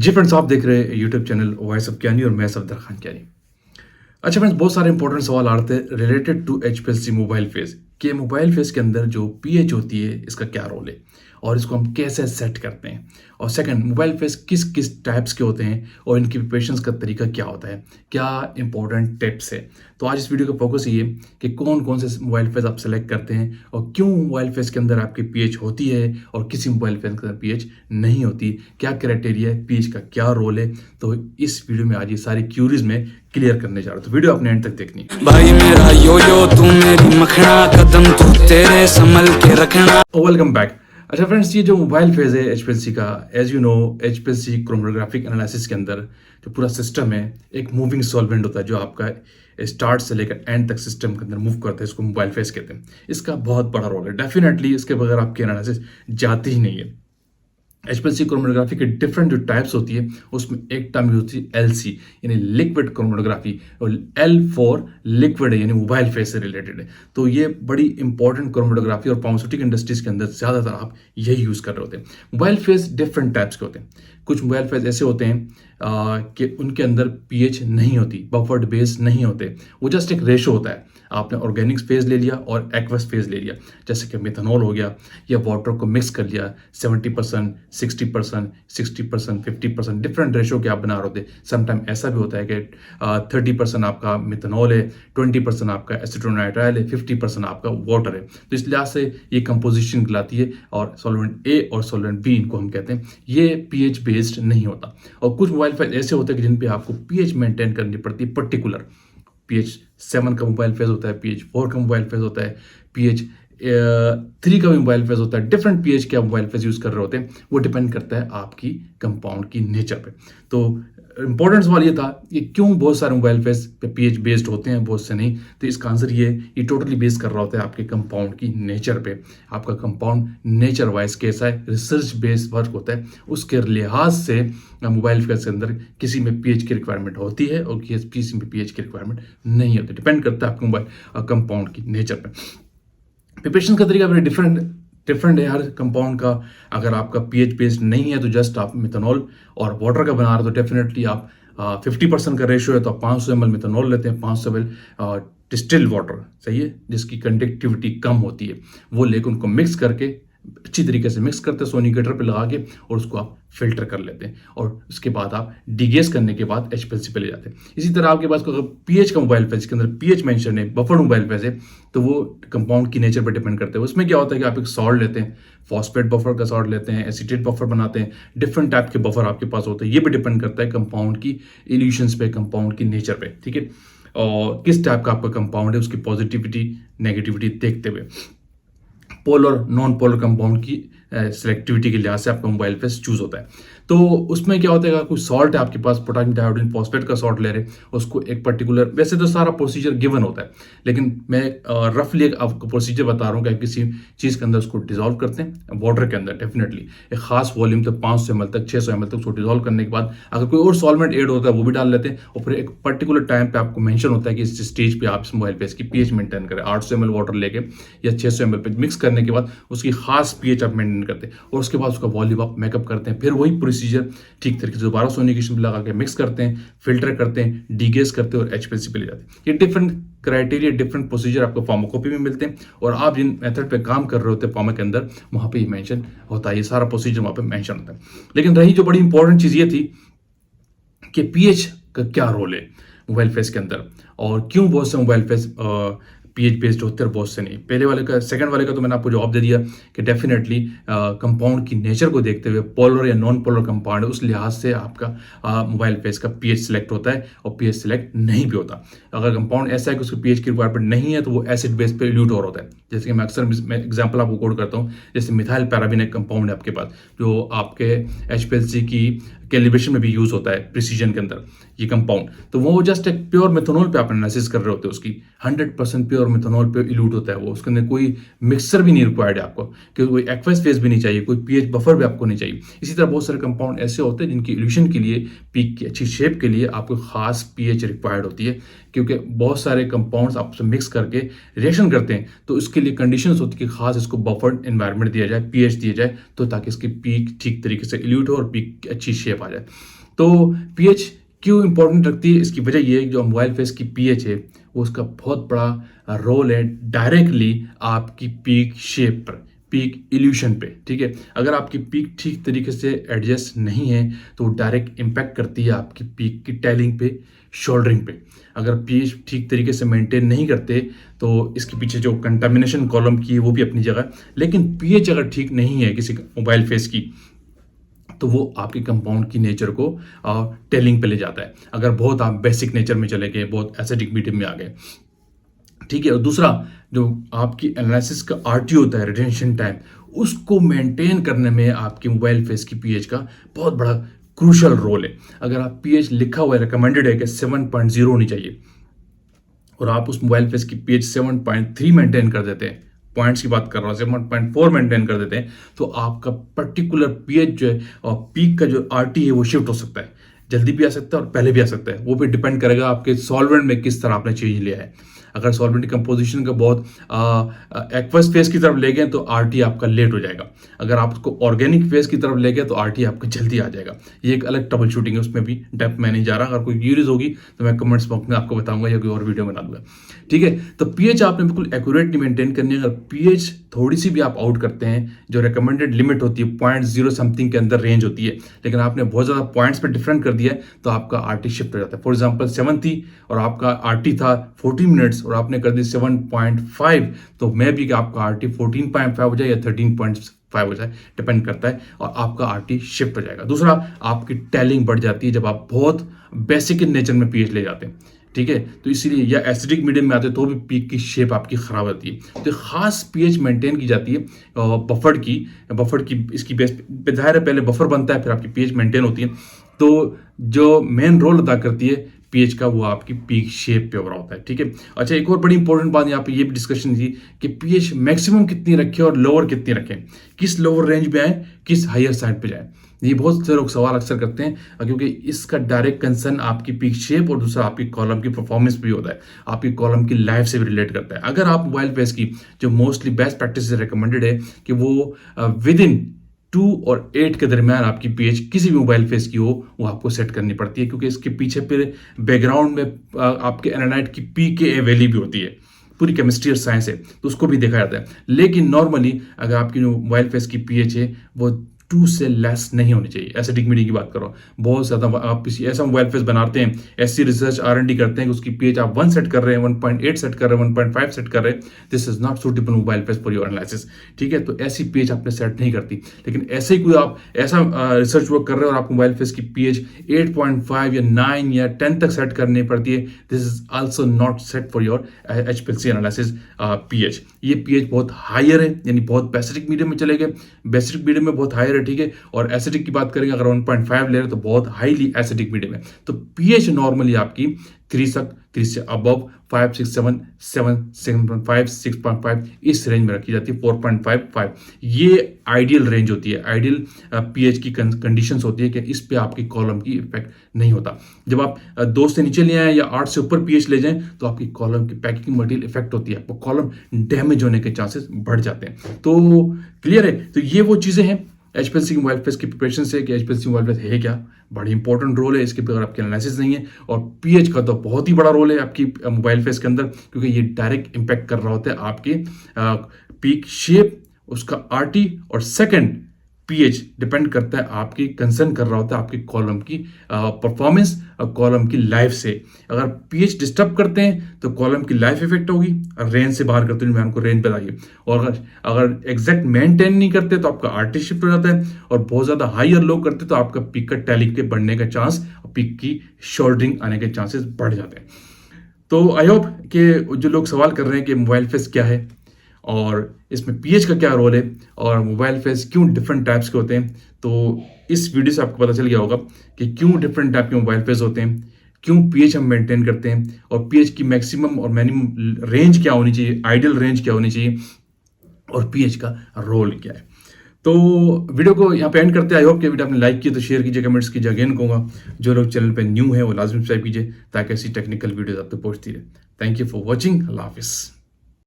जी friends, आप देख रहे हैं यूट्यूब चैनल वॉइस ऑफ ज्ञानी और मैं सफदर खान ज्ञानी। अच्छा फ्रेंड्स, बहुत सारे इंपॉर्टेंट सवाल आते हैं related to HPLC mobile phase कि मोबाइल फेज के अंदर जो पीएच होती है इसका क्या रोल है और इसको हम कैसे सेट करते हैं। और सेकंड, मोबाइल फेज किस किस टाइप्स के होते हैं और इनकी प्रिपरेशंस का तरीका क्या होता है, क्या इंपॉर्टेंट टिप्स है। तो आज इस वीडियो का फोकस ये है कि कौन कौन से मोबाइल फेज आप सेलेक्ट करते हैं और क्यों मोबाइल फेज के अंदर आपकी पीएच होती है और किसी मोबाइल फेज के अंदर पीएच नहीं होती, क्या क्राइटेरिया है, पीएच का क्या रोल है। तो इस वीडियो में आज ये सारी क्यूरीज में क्लियर करने जा रहा हूं, तो वीडियो अपने एंड तक देखनी है। भाई मेरा यो यो तू मेरी मखना कदम तू तेरे संभल के रखना। Welcome back. अच्छा फ्रेंड्स, ये जो मोबाइल फेज है एचपीएलसी का, as you know HPLC chromatographic analysis के अंदर जो पूरा सिस्टम है एक मूविंग सॉल्वेंट होता है जो आपका स्टार्ट से लेकर एंड तक सिस्टम के अंदर मूव करता है, इसको मोबाइल फेज कहते हैं। इसका बहुत बड़ा रोल है, डेफिनेटली इसके बगैर आपकी एनालिसिस जाती ही नहीं है। एचपीएलसी क्रोमोग्राफी के डिफरेंट जो टाइप्स होती है उसमें एक टर्म यूज होती है एलसी यानी लिक्विड क्रोमोग्राफी, और एल फॉर लिक्विड है यानी मोबाइल फेज से रिलेटेड है। तो ये बड़ी इंपॉर्टेंट क्रोमोग्राफी और फार्मास्यूटिकल इंडस्ट्रीज के अंदर ज़्यादातर आप यही यूज़ कर रहे होते हैं। मोबाइल फेज डिफरेंट टाइप्स के होते हैं। कुछ मोबाइल फेज ऐसे होते हैं कि उनके अंदर पीएच नहीं होती, बफर्ड बेस नहीं होते, वो जस्ट एक रेशो होता है। आपने ऑर्गेनिक फेज ले लिया और एक्वस फेज ले लिया, जैसे कि मिथेनॉल हो गया या वाटर को मिक्स कर लिया 70%, 60%, 60%, 50%, डिफरेंट रेशो के आप बना रहे होते। समटाइम ऐसा भी होता है कि 30% आपका मिथेनॉल है, 20% आपका एसिटोनाइट्राइल है, 50% आपका वाटर है। तो इस लिहाज से ये कंपोजिशन कहलाती है और सॉल्वेंट ए और सॉल्वेंट बी इनको हम कहते हैं। ये पीएच बेस्ड नहीं होता। और कुछ मोबाइल फेज ऐसे होते हैं कि जिन पे आपको पीएच मेंटेन करनी पड़ती है। पर्टिकुलर पीएच 7 का मोबाइल फेज होता है, पीएच 4 का मोबाइल फेज होता है, पीएच 3 का भी मोबाइल फेज होता है। डिफरेंट पीएच के आप मोबाइल फेज यूज कर रहे होते हैं, वो डिपेंड करता है आपकी कंपाउंड की नेचर पे। तो इंपॉर्टेंट सवाल ये था कि क्यों बहुत सारे मोबाइल फेज पे पीएच बेस्ड होते हैं, बहुत से नहीं। तो इसका आंसर ये टोटली बेस कर रहा होता है आपके कंपाउंड की नेचर पे। आपका कंपाउंड नेचर वाइज कैसा है, रिसर्च बेस्ड वर्क होता है, उसके लिहाज से मोबाइल फेज के अंदर किसी में पीएच की रिक्वायरमेंट होती है और किसी में पीएच की रिक्वायरमेंट नहीं होती। डिपेंड करता है आपके मोबाइल कंपाउंड की नेचर पे। प्रिपरेशन का तरीका वेरी डिफरेंट है हर कंपाउंड का। अगर आपका पीएच बेस्ड नहीं है तो जस्ट आप मिथेनॉल और वाटर का बना रहे हो तो डेफिनेटली आप 50% का रेशियो है तो आप 500 ml मिथेनॉल लेते हैं, 500 ml डिस्टिल्ड वाटर, सही है, जिसकी कंडक्टिविटी कम होती है, वो लेकर उनको मिक्स करके अच्छी तरीके से मिक्स करते हैं सोनिकेटर पे लगा के और उसको आप फिल्टर कर लेते हैं और उसके बाद आप डिगेस करने के बाद एचपीएलसी पे ले जाते हैं। इसी तरह आपके पास अगर पीएच का मोबाइल फेज के अंदर पीएच मेंशन है, बफर्ड मोबाइल फेज है, तो वो कंपाउंड की नेचर पर डिपेंड करते हैं। उसमें क्या होता है कि आप एक सॉल्ट लेते हैं, फॉस्फेट बफर का सॉल्ट लेते हैं, एसिटेट बफर बनाते हैं, डिफरेंट टाइप के बफर आपके पास होते हैं। ये भी डिपेंड करता है कंपाउंड की इल्यूशंस पे, कंपाउंड की नेचर पे, ठीक है, और किस टाइप का आपका कंपाउंड है उसकी पॉजिटिविटी नेगेटिविटी देखते हुए। पोलर नॉन पोलर कंपाउंड की सिलेक्टिविटी के लिहाज से आपका मोबाइल फेज चूज होता है। तो उसमें क्या होता है, अगर कोई सॉल्ट है आपके पास, पोटेशियम डाइओडीन फॉस्फेट का सॉल्ट ले रहे हैं, उसको एक पर्टिकुलर, वैसे तो सारा प्रोसीजर गिवन होता है, लेकिन मैं रफली एक आपको प्रोसीजर बता रहा हूँ कि किसी चीज़ के अंदर उसको डिजोल्व करते हैं वाटर के अंदर, डेफिनेटली एक खास वॉल्यूम तक 500 ml तक 600 ml तक उसको डिजोल्व करने के बाद अगर कोई और सॉल्वेंट एड होता है वो भी डाल लेते हैं और फिर एक पर्टिकुलर टाइम पे आपको मेंशन होता है कि इस स्टेज पे आप इस मोबाइल फेज की पीएच मेंटेन करें। 800 ml वाटर लेके या 600 ml पे मिक्स करने के बाद उसकी खास पीएच आप मेंटेन करते हैं और उसके बाद उसका वॉल्यूम आप मेकअप करते हैं। फिर वही प्रोसीजर ठीक तरीके से दोबारा सोनिकेशन पे लगा के मिक्स करते हैं, फिल्टर करते हैं, डीगेस करते हैं और एचपीएलसी पे ले जाते हैं। ये डिफरेंट क्राइटेरिया, डिफरेंट प्रोसीजर आपको फार्माकोपी में मिलते हैं और आप जिन मेथड पे काम कर रहे होते हैं फार्मा के अंदर वहां पे ये मेंशन होता है, ये सारा प्रोसीजर वहां पे मेंशन होता है। लेकिन रही जो बड़ी इंपॉर्टेंट चीज ये थी कि पीएच का क्या रोल है मोबाइल फेज के अंदर और क्यों बहुत से मोबाइल फेज पीएच बेस्ड होते हैं और बहुत से नहीं। पहले वाले का, सेकंड वाले का तो मैंने आपको जवाब दे दिया कि डेफिनेटली कंपाउंड की नेचर को देखते हुए पोलर या नॉन पोलर कंपाउंड है, उस लिहाज से आपका मोबाइल फेज का पीएच सिलेक्ट होता है और पीएच सिलेक्ट नहीं भी होता। अगर कंपाउंड ऐसा है कि उसको पीएच की रिक्वायरमेंट नहीं है तो वो एसिड बेस पे इल्यूट और होता है। जैसे कि मैं अक्सर एग्जाम्पल आपको कोड करता हूँ, जैसे मिथाइल पैराबीन एक कंपाउंड है आपके पास जो आपके एचपीएलसी की कैलिब्रेशन में भी यूज होता है प्रिसीजन के अंदर ये कंपाउंड, तो वो जस्ट एक प्योर मिथेनॉल पे आप एनालिसिस कर रहे होते हैं, उसकी 100% प्योर मिथेनॉल पे इल्यूट होता है वो, उसके अंदर कोई मिक्सर भी नहीं रिक्वायर्ड है आपको, क्योंकि कोई एक्वस फेज भी नहीं चाहिए, कोई पीएच बफर भी आपको नहीं चाहिए। इसी तरह बहुत सारे कंपाउंड ऐसे होते हैं जिनकी इल्यूशन के लिए, पीक की अच्छी शेप के लिए आपको खास पीएच रिक्वायर्ड होती है, क्योंकि बहुत सारे कंपाउंड्स आपसे मिक्स करके रिएक्शन करते हैं तो उसके लिए कंडीशंस होती है कि खास इसको बफर्ड एनवायरनमेंट दिया जाए, पीएच दिया जाए, तो ताकि इसकी पीक ठीक तरीके से इल्यूट हो और पीक अच्छी शेप शेप आ जाए। तो पीएच क्यों इंपॉर्टेंट रखती है, इसकी वजह ये है कि जो मोबाइल फेस की पीएच है वो उसका बहुत बड़ा रोल है डायरेक्टली आपकी पीक शेप पर, पीक इल्यूशन पे, ठीक है। अगर आपकी पीक ठीक तरीके से एडजस्ट नहीं है तो वो डायरेक्ट इम्पैक्ट करती है आपकी पीक की टेलिंग पे, शोल्डरिंग पे। अगर पीएच ठीक तरीके से मेंटेन नहीं करते तो इसके पीछे जो कंटामिनेशन कॉलम की है वो भी अपनी जगह, लेकिन पीएच अगर ठीक नहीं है किसी मोबाइल फेस की तो वो आपके कंपाउंड की नेचर को टेलिंग पे ले जाता है। अगर बहुत आप बेसिक नेचर में चले गए, बहुत एसिडिक मीडियम में आ गए, ठीक है। और दूसरा जो आपकी एनालिसिस का आरटी होता है, रिटेंशन टाइम, उसको मेंटेन करने में आपकी मोबाइल फेस की पीएच का बहुत बड़ा क्रूशल रोल है। अगर आप पीएच लिखा हुआ है, रिकमेंडेड है कि 7.0 होनी चाहिए, और आप उस मोबाइल फेस की पीएच 7.3 मेंटेन कर देते हैं, पॉइंट्स की बात कर रहा हूँ, 7.4 मेंटेन कर देते हैं, तो आपका पर्टिकुलर पीएच जो है और पीक का जो आरटी है वो शिफ्ट हो सकता है, जल्दी भी आ सकता है और पहले भी आ सकता है। वो भी डिपेंड करेगा आपके सॉल्वेंट में किस तरह आपने चेंज लिया है। अगर सॉल्वेंट कंपोजिशन का बहुत एक्वस फेस की तरफ ले गए तो आरटी आपका लेट हो जाएगा। अगर आप उसको ऑर्गेनिक फेस की तरफ ले गए तो आरटी आपका जल्दी आ जाएगा। ये एक अलग ट्रबल शूटिंग है, उसमें भी डेप्थ में नहीं जा रहा। अगर कोई क्यूरीज होगी तो मैं कमेंट्स बॉक्स में आपको बताऊंगा या कोई और वीडियो बना दूंगा, ठीक है। तो पीएच आपने बिल्कुल एक्यूरेटली मेंटेन करनी है। अगर पीएच थोड़ी सी भी आप आउट करते हैं, जो रिकमेंडेड लिमिट होती है 0.0 समथिंग के अंदर रेंज होती है, लेकिन आपने बहुत ज़्यादा पॉइंट्स पे डिफरेंट कर दिया है तो आपका आरटी शिफ्ट हो जाता है। फॉर एग्जांपल 7 थी और आपका आरटी था 14 मिनट्स और आपने कर दी 7.5, तो मे भी कि आपका आरटी 14.5 हो जाए या 13.5 हो जाए, डिपेंड करता है, और आपका आरटी शिफ्ट हो जाएगा। दूसरा, आपकी टेलिंग बढ़ जाती है जब आप बहुत बेसिक इन नेचर में पीएच ले जाते हैं, ठीक है। तो इसीलिए या एसिडिक मीडियम में आते तो भी पीक की शेप आपकी खराब होती है। तो खास पीएच मेंटेन की जाती है बफर की इसकी बेस जाहिर है, पहले बफर बनता है फिर आपकी पीएच मेंटेन होती है। तो जो मेन रोल अदा करती है पीएच का वो आपकी पीक शेप पे हो रहा होता है, ठीक है। अच्छा, एक और बड़ी इंपॉर्टेंट बात यहाँ पे ये भी डिस्कशन थी कि पीएच मैक्सिमम कितनी रखें और लोअर कितनी रखें, किस लोअर रेंज में आए, किस हायर साइड पे जाए। ये बहुत से लोग सवाल अक्सर करते हैं, क्योंकि इसका डायरेक्ट कंसर्न आपकी पीक शेप और दूसरा आपकी कॉलम की परफॉर्मेंस भी होता है, आपकी कॉलम की लाइफ से भी रिलेट करता है। अगर आप मोबाइल फेस की जो मोस्टली बेस्ट प्रैक्टिस रिकमेंडेड है कि वो विद इन 2 और 8 के दरमियान आपकी पीएच किसी भी मोबाइल फेस की हो वो आपको सेट करनी पड़ती है, क्योंकि इसके पीछे फिर बैकग्राउंड में आपके एनालाइट की पीके वैल्यू भी होती है, पूरी केमिस्ट्री और साइंस है, तो उसको भी देखा जाता है। लेकिन नॉर्मली अगर आपकी जो मोबाइल फेस की पीएच है वो 2 से लेस नहीं होनी चाहिए। एसिडिक मीडियम की बात करो, बहुत ज़्यादा आप किसी ऐसा मोबाइल फेस बनाते हैं, ऐसी रिसर्च R&D करते हैं कि उसकी पीएच आप 1 सेट कर रहे हैं, 1.8 सेट कर रहे हैं, 1.5 सेट कर रहे हैं, this is not suitable mobile face for your analysis, ठीक है। तो ऐसी पीएच आपने सेट नहीं करती। लेकिन ऐसे ही कोई आप ऐसा रिसर्च वर्क कर रहे हो और आप मोबाइल फेस की पीएच 8.5 या 9 या 10 तक सेट करनी पड़ती है, this is also not set for your HPLC analysis pH. ये पीएच बहुत हायर है, यानी बहुत बेसिक मीडियम में चले गए, बेसिक मीडियम में बहुत हायर, ठीक है। और एसिडिक की बात करेंगे, अगर 1.5 ले रहे तो बहुत हाईली एसिडिक मीडियम है। तो पीएच नॉर्मली आपकी 3 से अबव 5, 6, 7, 7.5, 6.5 इस रेंज में रखी जाती है। 4.5 ये आइडियल रेंज होती है, आइडियल पीएच की कंडीशंस होती है कि इस पे आपकी कॉलम की इफेक्ट नहीं होता। जब आप 2 से नीचे ले आए या 8 से ऊपर पीएच ले जाएं तो आपकी कॉलम की पैकिंग मटेरियल इफेक्ट होती है, आपको कॉलम डैमेज होने के चांसेस बढ़ जाते हैं। तो क्लियर है, तो ये वो चीज़ें हैं HPLC मोबाइल फेस की प्रिपरेशन से कि HPLC मोबाइल फेस है क्या, बड़ी इंपॉर्टेंट रोल है इसके, अगर आपकी एनालिसिस नहीं है। और पीएच का तो बहुत ही बड़ा रोल है आपकी मोबाइल फेस के अंदर, क्योंकि ये डायरेक्ट इंपैक्ट कर रहा होता है आपके पीक शेप, उसका आरटी, और सेकंड पीएच डिपेंड करता है आपकी, कंसर्न कर रहा होता है आपकी कॉलम की परफॉर्मेंस और कॉलम की लाइफ से। अगर पीएच डिस्टर्ब करते हैं तो कॉलम की लाइफ इफेक्ट होगी, और रेंज से बाहर करते हैं मैं उनको रेंज बताइए। और अगर एग्जैक्ट मेंटेन नहीं करते तो आपका आरटी शिफ्ट हो जाता है, और बहुत ज़्यादा हाई और लो करते तो आपका पीक का टैली के बढ़ने का चांस और पीक की शोल्डरिंग आने के चांसेस बढ़ जाते हैं। तो आई होप कि जो लोग सवाल कर रहे हैं कि मोबाइल फेस क्या है और इसमें पीएच का क्या रोल है और मोबाइल फेस क्यों डिफरेंट टाइप्स के होते हैं, तो इस वीडियो से आपको पता चल गया होगा कि क्यों डिफरेंट टाइप के मोबाइल फेस होते हैं, क्यों पीएच हम मेंटेन करते हैं, और पीएच की मैक्सिमम और मिनिमम रेंज क्या होनी चाहिए, आइडियल रेंज क्या होनी चाहिए, और पीएच का रोल क्या है। तो वीडियो को यहाँ पे एंड करते हैं। आई होप कि वीडियो आपने लाइक किया तो शेयर कीजिए, कमेंट्स कीजिए। अगेन कहूँगा जो लोग चैनल पे न्यू है वो लाजमी सब्सक्राइब कीजिए ताकि ऐसी टेक्निकल वीडियोस आप तक पहुँचती रहे। Thank you for watching. अल्लाह हाफिज़।